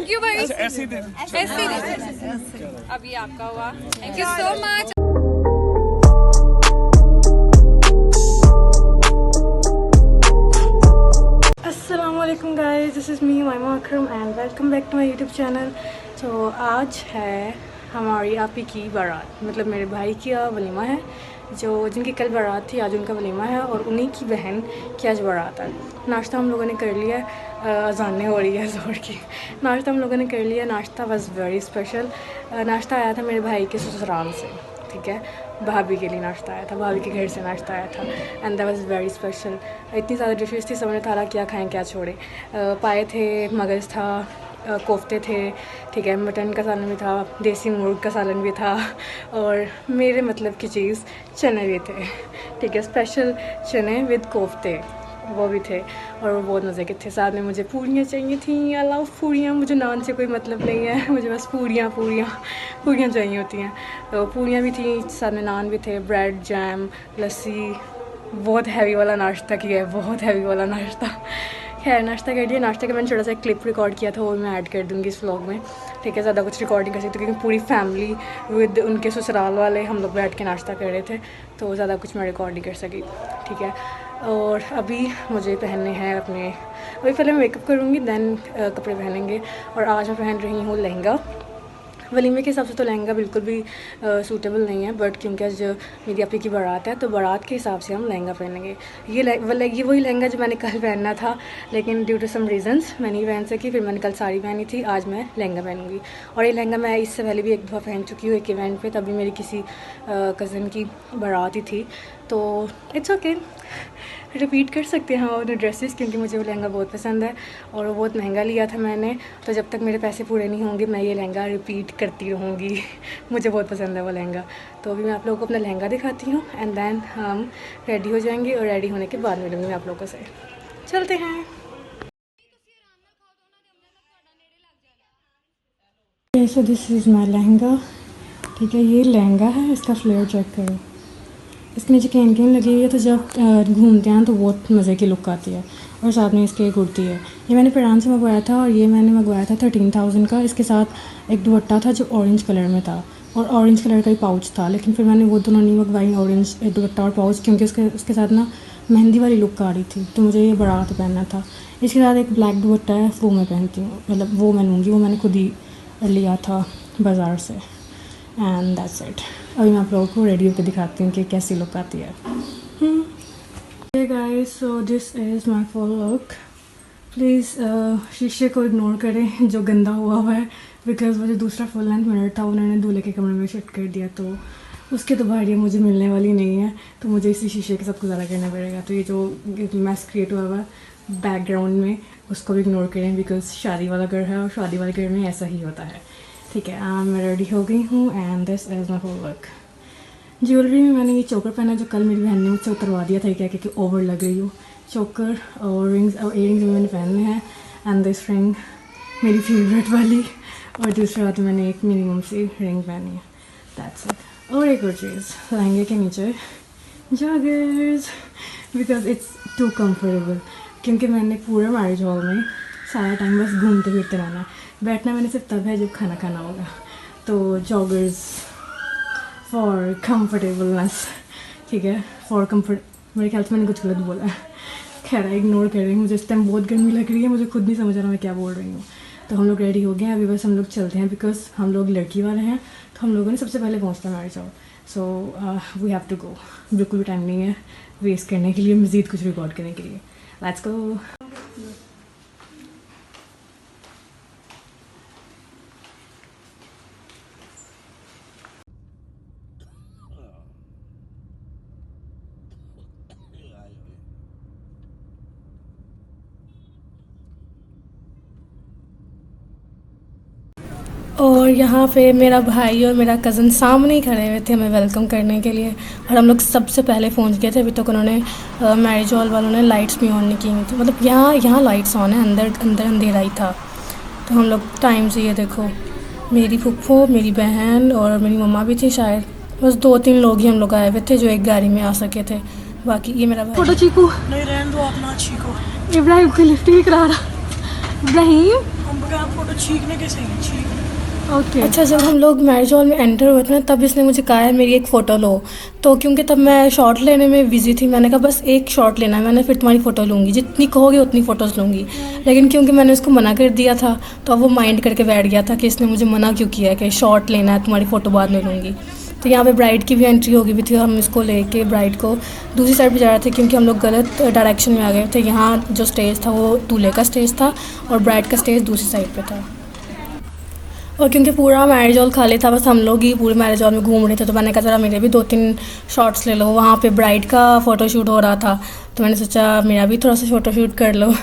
Thank you भाई। ऐसे ही दे अभी आपका हुआ, थैंक यू सो मच। अस्सलामुअलैकुम guys, this is me Maima Akram and welcome back to my YouTube channel. तो आज है हमारी आपी की बारात, मतलब मेरे भाई की वलीमा है, जो जिनकी कल बारात थी, आज उनका वलीमा है और उन्हीं की बहन की आज बारात है। नाश्ता हम लोगों ने कर लिया, अज़ानें हो रही है ज़ोर की। नाश्ता हम लोगों ने कर लिया, नाश्ता वाज वेरी स्पेशल। नाश्ता आया था मेरे भाई के ससुराल से, ठीक है, भाभी के लिए नाश्ता आया था, भाभी के घर से नाश्ता आया था and that was very special. इतनी ज़्यादा डिशेस थी, समझ में था रहा क्या खाएं क्या छोड़े। पाए थे, मगज़ था, कोफ्ते थे, ठीक है, मटन का सालन भी था, देसी मुर्ग का सालन भी था और मेरे मतलब की चीज़ चने भी थे, ठीक है, स्पेशल चने विद कोफ्ते वो भी थे और वो बहुत मज़े के थे। साथ में मुझे पूरियाँ चाहिए थी, आई लव पूरियाँ, मुझे नान से कोई मतलब नहीं है, मुझे बस पूरियाँ चाहिए होती हैं। तो पूरियाँ भी थी, साथ में नान भी थे, ब्रेड, जैम, लस्सी। बहुत हैवी वाला नाश्ता किया है, बहुत हैवी वाला नाश्ता। खैर नाश्ता कर दिया। नाश्ते का मैंने छोटा सा क्लिप रिकॉर्ड किया था, वो मैं ऐड कर दूँगी इस व्लॉग में, ठीक है। ज़्यादा कुछ रिकॉर्ड नहीं कर सकती क्योंकि पूरी फैमिली विद उनके ससुराल वाले हम लोग बैठ के नाश्ता कर रहे थे, तो ज़्यादा कुछ मैं रिकॉर्ड नहीं कर सकी, ठीक है। और अभी मुझे पहनने हैं अपने, अभी पहले मैं मेकअप करूँगी देन कपड़े पहनेंगे। और आज मैं पहन रही हूँ लहंगा। वलीमे के हिसाब से तो लहंगा बिल्कुल भी सूटेबल नहीं है, बट क्योंकि आज मेरी अपी की बारात है तो बारात के हिसाब से हम लहंगा पहनेंगे। ये वही लहंगा जो मैंने कल पहनना था, लेकिन ड्यू टू सम रीज़न्स मैं नहीं पहन सकी। फिर मैंने कल साड़ी पहनी थी, आज मैं लहंगा पहनूंगी। और ये लहंगा मैं इससे पहले भी एक दफ़ा पहन चुकी हूँ एक इवेंट पे, तभी मेरी किसी कज़न की बारात ही थी, तो इट्स ओके, रिपीट कर सकते हैं हम अपने ड्रेसेस, क्योंकि मुझे वो लहंगा बहुत पसंद है और वो बहुत महंगा लिया था मैंने, तो जब तक मेरे पैसे पूरे नहीं होंगे मैं ये लहंगा रिपीट करती रहूँगी। मुझे बहुत पसंद है वो लहंगा। तो अभी मैं आप लोगों को अपना लहंगा दिखाती हूँ एंड देन हम रेडी हो जाएंगे और रेडी होने के बाद मिलूँगी मैं आप लोगों से। चलते हैं। सो दिस इज़ माई लहंगा, ठीक है, ये लहंगा है, इसका फ्लेयर चेक करो, इसके नीचे कैन लगी हुई है, तो जब घूमते हैं तो बहुत मज़े की लुक आती है। और साथ में इसकी एक कुर्ती है, ये मैंने पेरान से मंगवाया था और ये मैंने मंगवाया था 13,000 का। इसके साथ एक दुपट्टा था जो ऑरेंज कलर में था और ऑरेंज कलर का ही पाउच था, लेकिन फिर मैंने वो दोनों नहीं मंगवाई, ऑरेंज दुपट्टा और पाउच, क्योंकि उसके साथ ना मेहंदी वाली लुक आ रही थी, तो मुझे ये बारात पहनना था। इसके साथ एक ब्लैक दुपट्टा है, वो मैं पहनती हूँ, मतलब वो मैं लूँगी, वो मैंने खुद ही लिया था बाज़ार से एंड दैट्स इट। अभी मैं आप लोगों को रेडी होकर दिखाती हूँ कि कैसी लुक आती है। Hey guys, so this is my full look. Please शीशे को इग्नोर करें जो गंदा हुआ है, बिकॉज़ वो जो दूसरा फुल लेंथ मिरर था उन्होंने दूल्हे के कमरे में शिफ्ट कर दिया, तो उसके तो बाहर मुझे मिलने वाली नहीं है, तो मुझे इसी शीशे के साथ गुजारा करना पड़ेगा। तो ये जो मैस क्रिएट हुआ हुआ बैकग्राउंड में, उसको भी इग्नोर करें, बिकॉज़ शादी वाला घर है और शादी वाले घर में ऐसा ही होता है, ठीक है। मैं रेडी हो गई हूँ and this is my full look. Jewellery में मैंने ये चोकर पहना जो कल मेरी बहन ने मुझसे उतरवा दिया था, क्या कि ओवर लग रही हूँ। चोकर और रिंग्स और इयरिंग्स भी मैंने पहनने हैं एंड दिस रिंग मेरी फेवरेट वाली, और दूसरे हाथ में मैंने एक मिनिमम सी रिंग पहनी है, दैट्स इट। और एक और चीज़, लहंगे के नीचे joggers, because it's to comfortable, क्योंकि मैंने पूरे मैरिज हॉल में सारा टाइम बस घूमते फिरते रहना है, बैठना मैंने सिर्फ तब है जब खाना खाना होगा। तो जॉगर्स फॉर कम्फर्टेबलनेस, ठीक है, फॉर कम्फर्ट, मेरे ख्याल से मैंने कुछ गलत बोला है, खैर इग्नोर कर रही हूँ। मुझे इस टाइम बहुत गर्मी लग रही है, मुझे खुद नहीं समझ आ रहा मैं क्या बोल रही हूँ। तो हम लोग रेडी हो गए हैं, अभी बस हम लोग चलते हैं, बिकॉज हम लोग लड़की वाले हैं, तो हम लोगों ने सबसे पहले पहुँचना marriage hall, so we have to go. बिल्कुल भी टाइम नहीं है वेस्ट करने के लिए, मज़ीद कुछ रिकॉर्ड करने के लिए। Let's go. और यहाँ पे मेरा भाई और मेरा कज़न सामने ही खड़े हुए थे हमें वेलकम करने के लिए, और हम लोग सबसे पहले पहुँच गए थे। अभी तक उन्होंने मैरिज हॉल वालों ने लाइट्स भी ऑन नहीं की हुई थी, मतलब यहाँ लाइट्स ऑन है, अंदर अंधेरा ही था। तो हम लोग टाइम से, ये देखो, मेरी फूफो, मेरी बहन और मेरी मम्मा भी थी शायद, बस 2-3 लोग ही हम लोग आए हुए थे जो एक गाड़ी में आ सके थे। बाकी ये मेरा भाई। फोटो चीकू नहीं रहने दो अपना, चीकू इब्राहिम को लिफ्ट भी करा रहा। इब्राहिम मगर आप फोटो छींकने के सही है, छींकने। ओके अच्छा, जब हम लोग मैरिज हॉल में एंटर हुए थे ना, तब इसने मुझे कहा है मेरी एक फ़ोटो लो। तो क्योंकि तब मैं शॉट लेने में बिज़ी थी, मैंने कहा बस एक शॉट लेना है, मैंने फिर तुम्हारी फ़ोटो लूँगी, जितनी कहोगे उतनी फ़ोटोज़ लूँगी। लेकिन क्योंकि मैंने उसको मना कर दिया था, तो अब वो माइंड करके बैठ गया था कि इसने मुझे मना क्यों किया है कि शॉट लेना है, तुम्हारी फ़ोटो बाद में लूँगी। तो यहाँ पे ब्राइड की भी एंट्री हो गई भी थी, हम इसको लेके ब्राइड को दूसरी साइड पे जा रहे थे क्योंकि हम लोग गलत डायरेक्शन में आ गए थे। यहाँ जो स्टेज था वो दूल्हे का स्टेज था और ब्राइड का स्टेज दूसरी साइड पे था। और क्योंकि पूरा मैरिज हॉल खाली था, बस हम लोग ही पूरे मैरिज हॉल में घूम रहे थे, तो मैंने कहा ज़रा मेरे भी 2-3 शॉट्स ले लो। वहाँ पे ब्राइड का फ़ोटोशूट हो रहा था, तो मैंने सोचा मेरा भी थोड़ा सा फ़ोटोशूट कर लो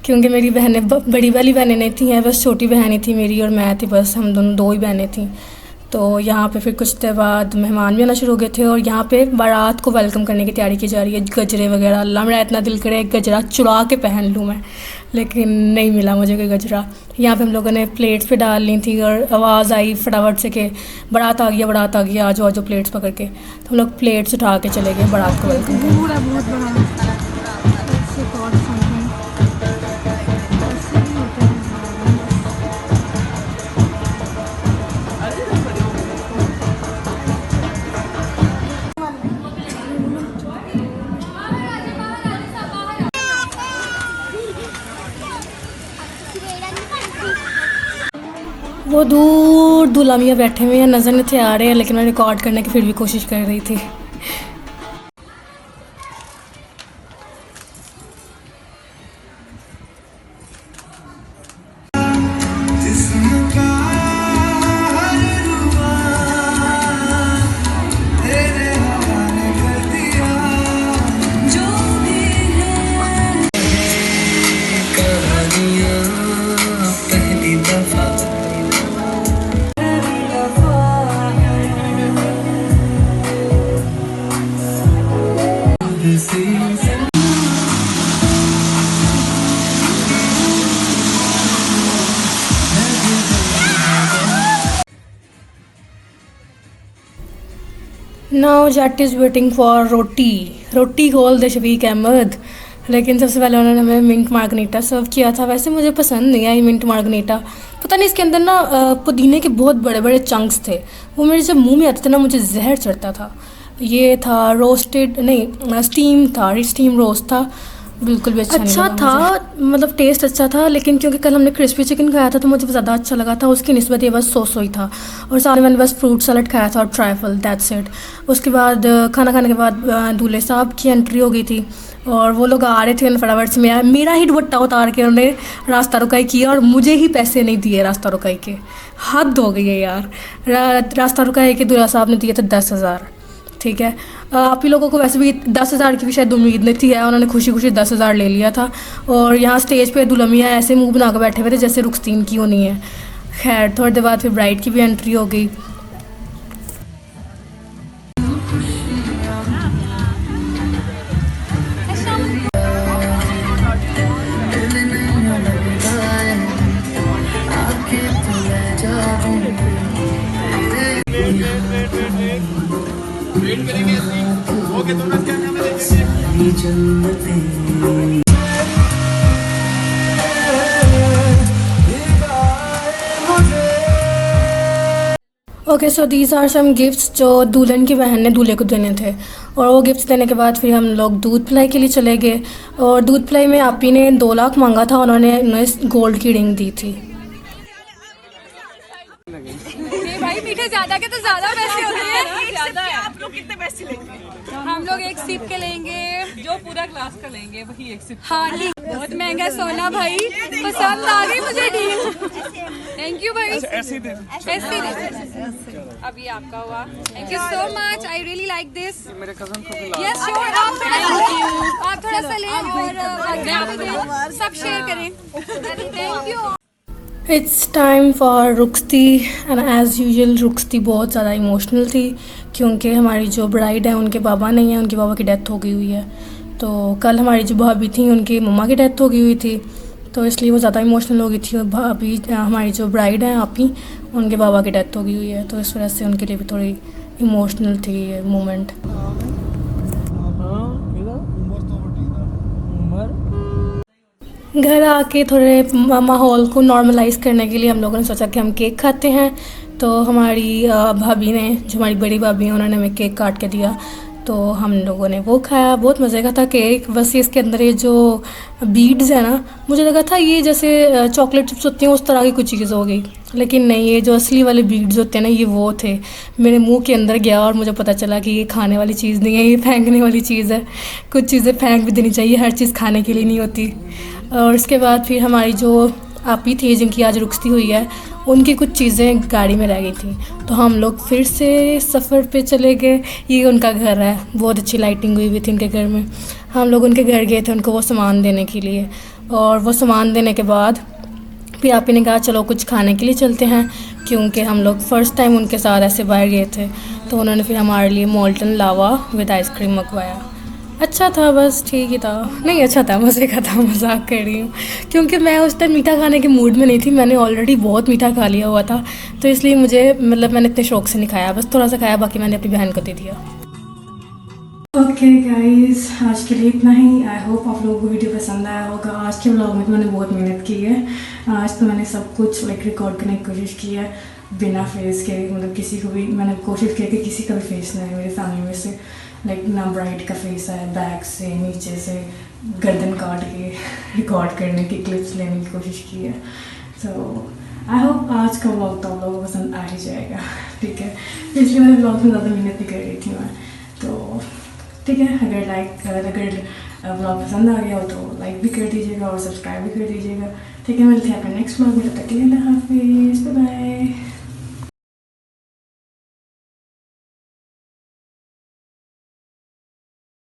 क्योंकि मेरी बहनें बड़ी वाली बहनें नहीं थी, हैं बस छोटी बहन ही थी मेरी और मैं थी, बस हम दोनों 2 ही बहनें थी। तो यहाँ पे फिर कुछ देर बाद मेहमान भी आना शुरू हो गए थे और यहाँ पे बारात को वेलकम करने की तैयारी की जा रही है। गजरे वगैरह, अल्लाह मेरा इतना दिल करे एक गजरा चुरा के पहन लूँ मैं, लेकिन नहीं मिला मुझे कोई गजरा। यहाँ पे हम लोगों ने प्लेट्स पे डाल ली थी और आवाज़ आई फटाफट से कि बारात आ गया, बारात आ गया, आ जाओ प्लेट्स पकड़ के। तो हम लोग प्लेट्स उठा के चले गए बारात को वेलकम करने। पूरा बहुत बड़ा वो दूर दूल्हा मियाँ बैठे हुए हैं, नज़र नहीं थे आ रहे हैं, लेकिन मैं रिकॉर्ड करने की फिर भी कोशिश कर रही थी। Now Jat is waiting for roti खोल दे शफीक अहमद। लेकिन सबसे पहले उन्होंने हमें मिंट मार्गरीटा सर्व किया था। वैसे मुझे पसंद नहीं आई मिंट मार्गरीटा, पता नहीं इसके अंदर ना पुदीने के बहुत बड़े बड़े चंक्स थे, वो मेरे जब मुंह में आते थे ना मुझे जहर चढ़ता था। ये था रोस्टेड नहीं, स्टीम रोस्ट था, बिल्कुल भी अच्छा था, मतलब टेस्ट अच्छा था। लेकिन क्योंकि कल हमने क्रिस्पी चिकन खाया था तो मुझे ज़्यादा अच्छा लगा था, उसकी निस्बत ये बस सो ही था। और साथ में मैंने बस फ्रूट सलाद खाया था और ट्राइफल, दैट्स इट। उसके बाद खाना खाने के बाद दूल्हे साहब की एंट्री हो गई थी और वो लोग आ रहे थे फटाफट से। मेरा ही दुपट्टा उतार के उन्होंने रास्ता रुकाई किया और मुझे ही पैसे नहीं दिए रास्ता रुकाई के। हद हो गई है यार। रास्ता रुकाई के दूल्हा साहब ने दिए थे 10,000, ठीक है। आप ही लोगों को वैसे भी 10,000 की भी शायद उम्मीद नहीं थी, उन्होंने खुशी खुशी 10,000 ले लिया था। और यहाँ स्टेज पे दुल्हा मियाँ ऐसे मुंह बना कर बैठे हुए थे जैसे रुखसतीन की होनी है। खैर थोड़ी देर बाद फिर ब्राइड की भी एंट्री हो गई। वेट करेंगे ओके, तो मैं क्या नाम है okay so these are some gifts जो दुल्हन की बहन ने दूल्हे को देने थे। और वो गिफ्ट्स देने के बाद फिर हम लोग दूध पिलाई के लिए चले गए। और दूध पिलाई में आपी ने 2 लाख मांगा था, उन्होंने गोल्ड की रिंग दी थी। भाई मीठे ज्यादा के तो ज्यादा पैसे होते हैं। ज्यादा है। आप लोग कितने पैसे लेंगे? हम लोग एक सिप के लेंगे, जो पूरा ग्लास का लेंगे वही एक सिप। हाँ ठीक, बहुत महंगा सोना भाई, पसंद आ गई मुझे डील। थैंक यू भाई, ऐसे दे। अब ये आपका हुआ, thank you so much, I really like this. मेरे कजन को यस श्योर, आप थोड़ा सा लें और सब शेयर करें। Thank you. It's time for रुखसती एंड एज़ यूजुअल रुखसती बहुत ज़्यादा इमोशनल थी क्योंकि हमारी जो ब्राइड है उनके बाबा नहीं है, उनके बाबा की डेथ हो गई हुई है। तो कल हमारी जो भाभी थी उनकी मम्मा की डेथ हो गई हुई थी, तो इसलिए वो ज़्यादा इमोशनल हो गई थी। और भाभी हमारी जो ब्राइड है आपी, उनके बाबा की डेथ हो गई हुई है, तो इस वजह से उनके लिए भी थोड़ी इमोशनल थी ये मोमेंट। घर आके थोड़े माहौल को नॉर्मलाइज़ करने के लिए हम लोगों ने सोचा कि हम केक खाते हैं। तो हमारी भाभी ने, जो हमारी बड़ी भाभी हैं, उन्होंने हमें केक काट के दिया, तो हम लोगों ने वो खाया। बहुत मज़े का था केक। बस इसके अंदर ये जो बीड्स है ना, मुझे लगा था ये जैसे चॉकलेट चिप्स होती हैं उस तरह की कुछ चीज़ होगी, लेकिन नहीं, ये जो असली वाले बीड्स होते हैं ना, ये वो थे। मेरे मुंह के अंदर गया और मुझे पता चला कि ये खाने वाली चीज़ नहीं है, ये फेंकने वाली चीज़ है। कुछ चीज़ें फेंक भी देनी चाहिए, हर चीज़ खाने के लिए नहीं होती। और इसके बाद फिर हमारी जो आपी थी, जिनकी आज रुखसती हुई है, उनकी कुछ चीज़ें गाड़ी में रह गई थी, तो हम लोग फिर से सफ़र पे चले गए। ये उनका घर है, बहुत अच्छी लाइटिंग हुई हुई थी उनके घर में। हम लोग उनके घर गए थे उनको वो सामान देने के लिए, और वो सामान देने के बाद फिर आपी ने कहा चलो कुछ खाने के लिए चलते हैं, क्योंकि हम लोग फ़र्स्ट टाइम उनके साथ ऐसे बाहर गए थे। तो उन्होंने फिर हमारे लिए मोल्टन लावा विद आइसक्रीम मंगवाया। अच्छा था, बस ठीक ही था, नहीं अच्छा था, मज़े का था। मजाक कर रही हूँ, क्योंकि मैं उस टाइम मीठा खाने के मूड में नहीं थी। मैंने ऑलरेडी बहुत मीठा खा लिया हुआ था, तो इसलिए मुझे मैंने इतने शौक से नहीं खाया, बस थोड़ा सा खाया, बाकी मैंने अपनी बहन को दे दिया। ओके गाइस, आज के लिए इतना ही। आई होप आप लोगों को वीडियो पसंद आया होगा। आज के व्लॉग में तो मैंने बहुत मेहनत की है। आज तो मैंने सब कुछ रिकॉर्ड करने की कोशिश की है बिना फेस के, किसी को भी मैंने कोशिश की कि किसी का भी फेस ना है मेरे फैमिली में से, ना ब्राइड का फेस है, बैक से नीचे से गर्दन काट के रिकॉर्ड करने की क्लिप्स लेने की कोशिश की है। सो आई होप आज का व्लॉग तो आप लोगों को पसंद आ ही जाएगा, ठीक है। इसलिए मैंने व्लॉग में ज़्यादा मेहनत नहीं कर रही थी मैं, तो ठीक है। अगर व्लॉग पसंद आ गया हो तो लाइक भी कर दीजिएगा और सब्सक्राइब भी कर दीजिएगा, ठीक है। मिलते हैं अपने नेक्स्ट व्लॉग में, तब तक के लिए अल्लाह हाफिज़, बाय बाय।